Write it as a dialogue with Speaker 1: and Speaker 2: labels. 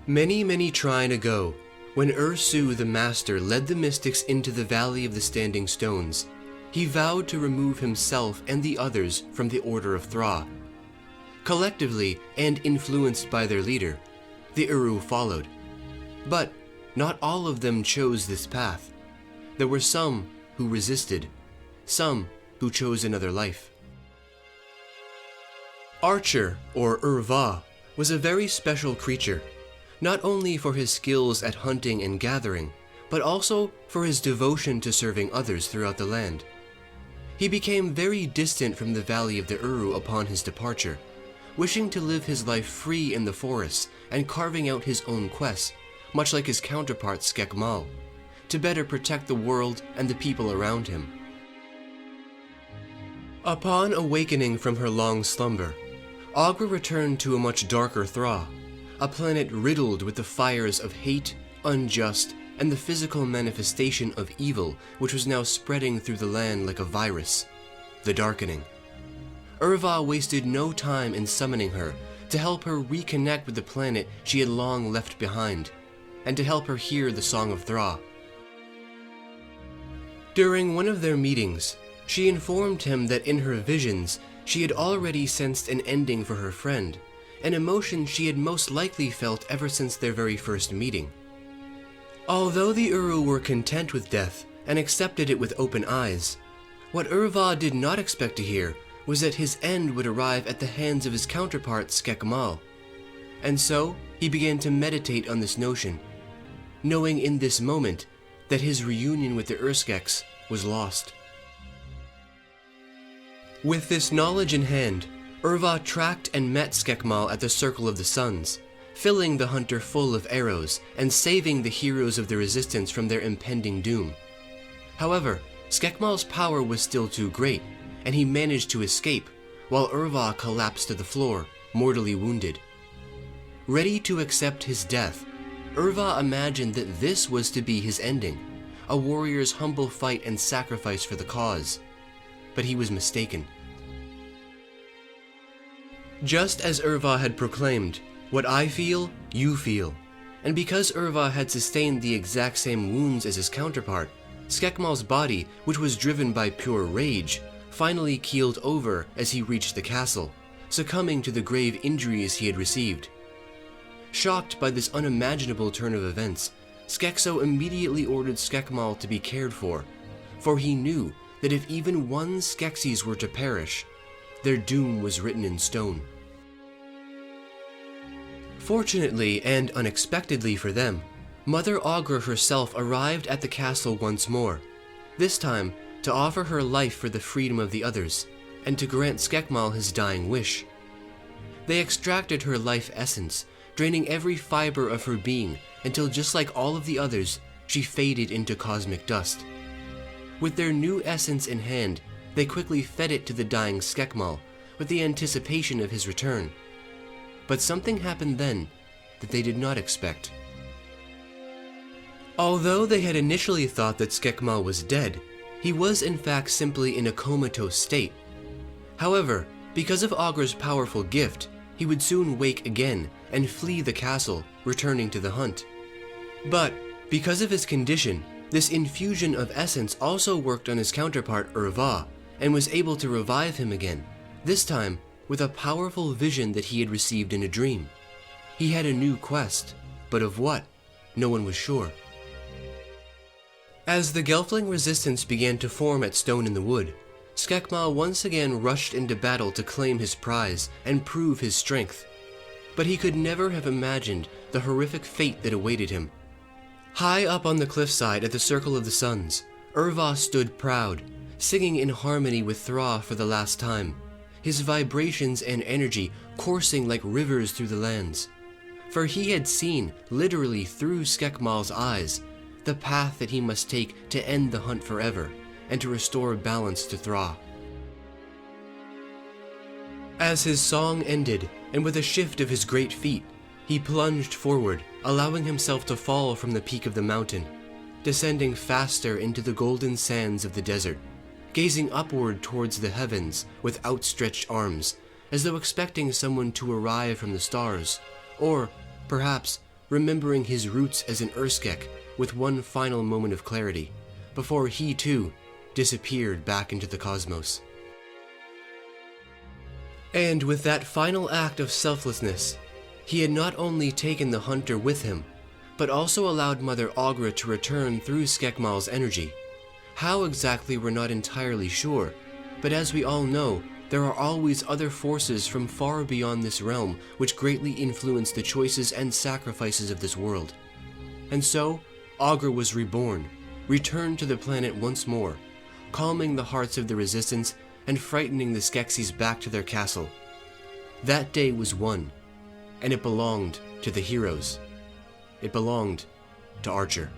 Speaker 1: Many trine ago, when urRu the Master led the mystics into the Valley of the Standing Stones, he vowed to remove himself and the others from the Order of Thra. Collectively, and influenced by their leader, the urRu followed. But not all of them chose this path. There were some who resisted, some who chose another life. Archer, or urVa, was a very special creature, not only for his skills at hunting and gathering, but also for his devotion to serving others throughout the land. He became very distant from the Valley of the urRu upon his departure, wishing to live his life free in the forests and carving out his own quests, much like his counterpart SkeptiBee, to better protect the world and the people around him. Upon awakening from her long slumber, urVa returned to a much darker Thra, a planet riddled with the fires of hate, unjust, and the physical manifestation of evil which was now spreading through the land like a virus, the Darkening. urVa wasted no time in summoning her to help her reconnect with the planet she had long left behind, and to help her hear the Song of Thra. During one of their meetings, she informed him that in her visions, she had already sensed an ending for her friend, an emotion she had most likely felt ever since their very first meeting. Although the urRu were content with death and accepted it with open eyes, what urVa did not expect to hear was that his end would arrive at the hands of his counterpart SkeptiBee. And so, he began to meditate on this notion, knowing in this moment that his reunion with the urskeks was lost. With this knowledge in hand, urVa tracked and met SkeptiBee at the Circle of the Suns, filling the hunter full of arrows and saving the heroes of the resistance from their impending doom. However, SkeptiBee's power was still too great, and he managed to escape, while urVa collapsed to the floor, mortally wounded. Ready to accept his death, urVa imagined that this was to be his ending, a warrior's humble fight and sacrifice for the cause. But he was mistaken. Just as urVa had proclaimed, "What I feel, you feel," and because urVa had sustained the exact same wounds as his counterpart, SkeptiBee's body, which was driven by pure rage, finally keeled over as he reached the castle, succumbing to the grave injuries he had received. Shocked by this unimaginable turn of events, Skekso immediately ordered SkeptiBee to be cared for he knew that if even one Skeksis were to perish, their doom was written in stone. Fortunately and unexpectedly for them, Mother Aughra herself arrived at the castle once more, this time to offer her life for the freedom of the others, and to grant SkeptiBee his dying wish. They extracted her life essence, draining every fiber of her being until, just like all of the others, she faded into cosmic dust. With their new essence in hand, they quickly fed it to the dying SkeptiBee, with the anticipation of his return. But something happened then that they did not expect. Although they had initially thought that SkeptiBee was dead, he was in fact simply in a comatose state. However, because of Aughra's powerful gift, he would soon wake again and flee the castle, returning to the hunt. But because of his condition, this infusion of essence also worked on his counterpart urVa, and was able to revive him again, this time with a powerful vision that he had received in a dream. He had a new quest, but of what? No one was sure. As the Gelfling resistance began to form at Stone in the Wood, SkeptiBee once again rushed into battle to claim his prize and prove his strength. But he could never have imagined the horrific fate that awaited him. High up on the cliffside at the Circle of the Suns, urVa stood proud, singing in harmony with Thra for the last time, his vibrations and energy coursing like rivers through the lands. For he had seen, literally through SkeptiBee's eyes, the path that he must take to end the hunt forever, and to restore balance to Thra. As his song ended, and with a shift of his great feet, he plunged forward, allowing himself to fall from the peak of the mountain, descending faster into the golden sands of the desert, gazing upward towards the heavens with outstretched arms, as though expecting someone to arrive from the stars, or perhaps remembering his roots as an urskek with one final moment of clarity, before he too disappeared back into the cosmos. And with that final act of selflessness, he had not only taken the hunter with him, but also allowed Mother Aughra to return through Skekmal's energy. How exactly we're not entirely sure, but as we all know, there are always other forces from far beyond this realm which greatly influence the choices and sacrifices of this world. And so, Aughra was reborn, returned to the planet once more, calming the hearts of the resistance and frightening the Skeksis back to their castle. That day was won, and it belonged to the heroes. It belonged to Archer.